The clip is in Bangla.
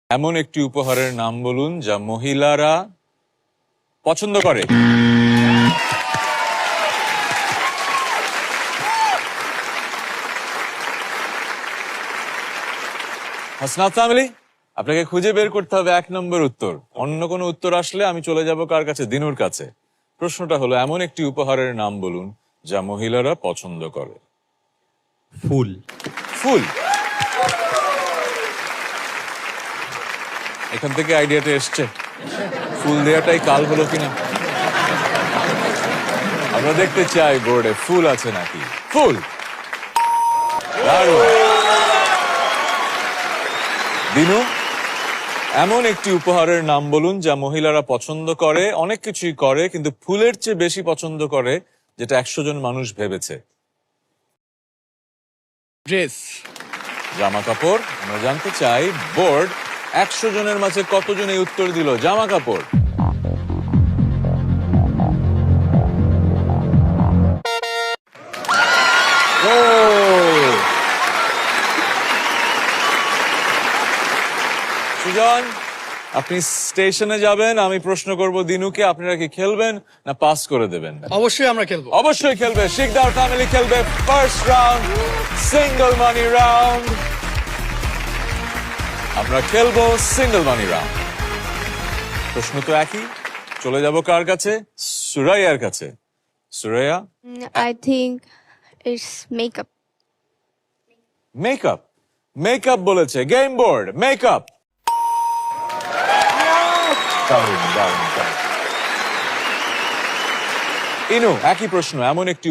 এমন একটি উপহারের নাম বলুন যা মহিলারা পছন্দ করে। হাসনাত ফ্যামিলি, আপনাকে খুঁজে বের করতে হবে 1 নম্বর উত্তর। অন্য কোনো উত্তর আসলে আমি চলে যাব কার কাছে? দিনুর কাছে। প্রশ্নটা হলো এমন একটি উপহারের নাম বলুন যা মহিলারা পছন্দ করে। ফুল। ফুল। এখান থেকে আইডিয়াটা এসছে, ফুল দেওয়াটাই কাল হলো কিনা। আমরা দেখতে চাই বোর্ডে ফুল আছে নাকি। ফুল। দারুণ। দিনু, এমন একটি উপহারের নাম বলুন যা মহিলারা পছন্দ করে, অনেক কিছুই করে, কিন্তু ফুলের চেয়ে বেশি পছন্দ করে, যেটা 100 জন মানুষ ভেবেছে। ড্রেস। জামা কাপড়। আমরা জানতে চাই বোর্ড 100 জনের মাঝে কতজন এই উত্তর দিল? জামা কাপড়। ও! সুজন, আপনি স্টেশনে যাবেন, আমি প্রশ্ন করব দিনুকে, আপনারা কি খেলবেন না পাস করে দেবেন? অবশ্যই আমরা খেলবো। অবশ্যই খেলবে। শিকদার ফ্যামিলি খেলবে ফার্স্ট রাউন্ড, সিঙ্গল মানি রাউন্ড। আমরা খেলবো সিঙ্গল মানি রাউন্ড। প্রশ্ন তো একই। চলে যাব কার কাছে? সুরাইয়ার কাছে। Suraiya, I think it's makeup. Makeup. Makeup বলেছে গেম বোর্ড। মেকআপ। দারুণ, দারুণ, দারুণ। ইনু, একই প্রশ্ন। এমন একটি